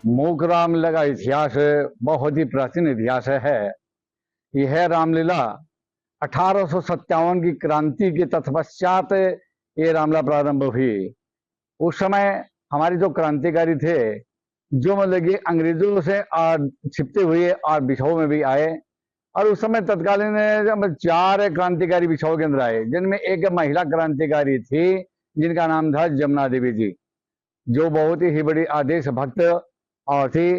मूक रामलीला का इतिहास बहुत ही प्राचीन इतिहास है। यह रामलीला 1857 की क्रांति के तत्पश्चात ये रामलीला प्रारंभ हुई। उस समय हमारे जो क्रांतिकारी थे, जो मतलब कि अंग्रेजों से छिपते हुए और बिछाओ में भी आए, और उस समय तत्कालीन 4 क्रांतिकारी बिछाओ के अंदर आए, जिनमें एक महिला क्रांतिकारी थी जिनका नाम था जमुना देवी जी, जो बहुत ही बड़ी आदेश भक्त और थी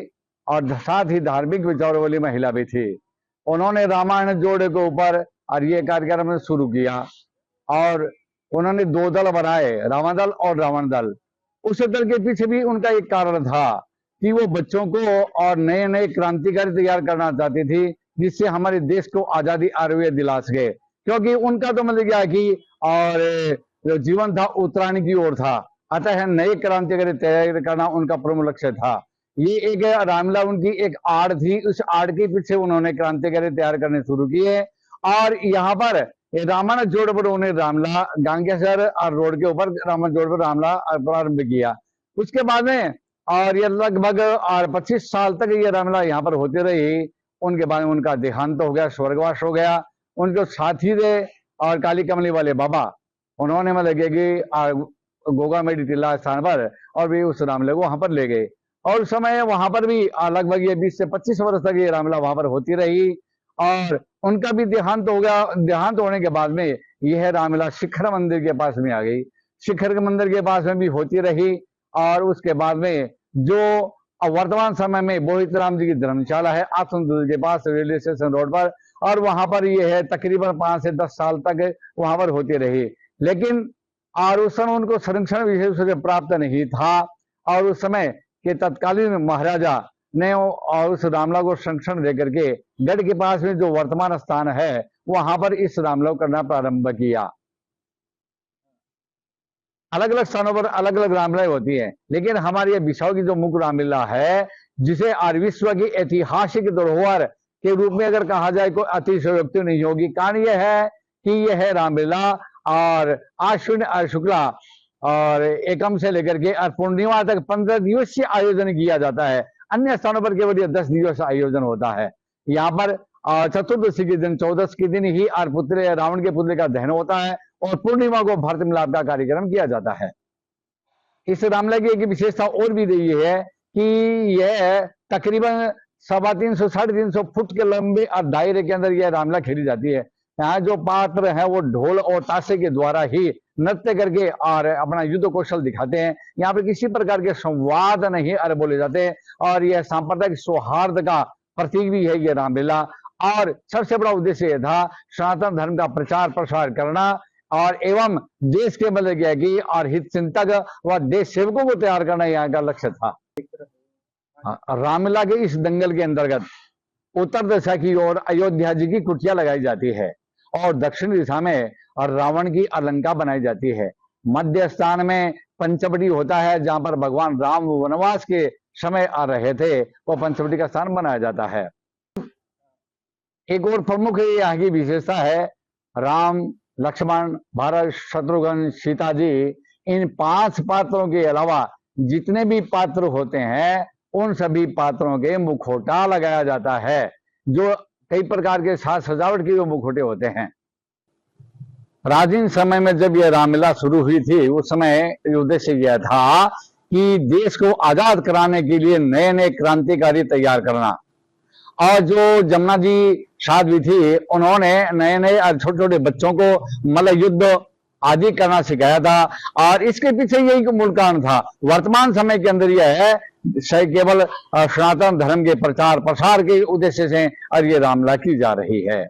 और साथ ही धार्मिक विचारों वाली महिला भी थी। उन्होंने रामायण जोड़े के ऊपर और ये कार्यक्रम शुरू किया और उन्होंने 2 दल बनाए, रावण दल और रावण दल। उस दल के पीछे भी उनका एक कारण था कि वो बच्चों को और नए नए क्रांतिकारी तैयार करना चाहती थी, जिससे हमारे देश को आजादी आरोग्य दिला सके। क्योंकि उनका तो मतलब क्या कि और जो जीवन था उत्तरायण की ओर था, अतः नए क्रांतिकारी तैयार करना उनका प्रमुख लक्ष्य था। ये एक रामलीला उनकी एक आड़ थी, उस आड़ के पीछे उन्होंने क्रांतिकारी तैयार करने शुरू किए। और यहाँ पर रामायण जोड़ पर उन्हें रामलीला गांगेसर और रोड के ऊपर रामायण जोड़ पर रामलीला प्रारंभ किया। उसके बाद में और ये लगभग 25 साल तक ये रामलीला यहाँ पर होती रही। उनके बाद में उनका देहांत हो गया, स्वर्गवास हो गया। उनके साथी थे और काली कमली वाले बाबा, उन्होंने मतलब कि गोगा मेडी टीला स्थान पर और भी उस रामलीला को वहां पर ले गए। और उस समय वहां पर भी लगभग ये 20 से 25 वर्ष तक ये रामलीला वहां पर होती रही। और उनका भी देहांत हो गया। देहांत होने के बाद में यह रामलीला शिखर मंदिर के पास में आ गई। शिखर के मंदिर के पास में भी होती रही। और उसके बाद में जो वर्तमान समय में मोहित राम जी की धर्मशाला है आसन के पास रेलवे स्टेशन रोड पर, और वहां पर यह है तकरीबन 5 से 10 साल तक वहां पर होती रही। लेकिन और उस समय उनको संरक्षण विशेष रूप से प्राप्त नहीं था। और उस समय के तत्कालीन महाराजा ने और उस रामलीला को संरक्षण देकर के गढ़ के पास में जो वर्तमान स्थान है वहां पर इस रामलीला को करना प्रारंभ किया। अलग अलग स्थानों पर अलग अलग रामलीला होती है, लेकिन हमारी ये बिछाओ की जो मुख्य रामलीला है, जिसे आज विश्व की ऐतिहासिक धरोहर के रूप में अगर कहा जाए कोई अतिशयोक्ति नहीं होगी। कारण यह है कि यह है रामलीला और आश्विन और शुक्ला और एकम से लेकर के और पूर्णिमा तक 15 दिवसीय आयोजन किया जाता है। अन्य स्थानों पर केवल 10 दिवस आयोजन होता है। यहाँ पर चतुर्दशी के दिन 14 के दिन ही और पुत्र रावण के पुत्र का दहन होता है और पूर्णिमा को भारत मिलाप का कार्यक्रम किया जाता है। इस रामलीला की एक विशेषता और भी रही है कि यह तकरीबन 350 साढ़े 300 फुट के लंबे और दायरे के अंदर यह रामलीला खेली जाती है। यहाँ जो पात्र हैं वो ढोल और ताशे के द्वारा ही नृत्य करके और अपना युद्ध कौशल दिखाते हैं। यहाँ पर किसी प्रकार के संवाद नहीं और बोले जाते। और यह सांप्रदायिक सौहार्द का प्रतीक भी है ये रामलीला। और सबसे बड़ा उद्देश्य यह था सनातन धर्म का प्रचार प्रसार करना और एवं देश के मतलब की और हित चिंतक व देश सेवकों को तैयार करना यहाँ का लक्ष्य था। रामलीला के इस दंगल के अंतर्गत उत्तर दिशा की ओर अयोध्या जी की कुटिया लगाई जाती है और दक्षिण दिशा में और रावण की अलंका बनाई जाती है। मध्य स्थान में पंचवटी होता है, जहां पर भगवान राम वनवास के समय आ रहे थे, वो पंचवटी का स्थान बनाया जाता है। एक और प्रमुख यहाँ की विशेषता है राम, लक्ष्मण, भरत, शत्रुघ्न, सीता जी, इन 5 पात्रों के अलावा जितने भी पात्र होते हैं उन सभी पात्रों के मुखौटा लगाया जाता है, जो कई प्रकार के साज सजावट के मुखौटे होते हैं। प्राचीन समय में जब यह रामलीला शुरू हुई थी, उस समय उद्देश्य यह था कि देश को आजाद कराने के लिए नए नए क्रांतिकारी तैयार करना। और जो जमुना जी साध्वी थी, उन्होंने नए नए छोटे छोटे बच्चों को मल्ल युद्ध आदि करना सिखाया था। और इसके पीछे यही मूल कारण था। वर्तमान समय के अंदर यह है केवल सनातन धर्म के प्रचार प्रसार के उद्देश्य से और ये रामलीला की जा रही है।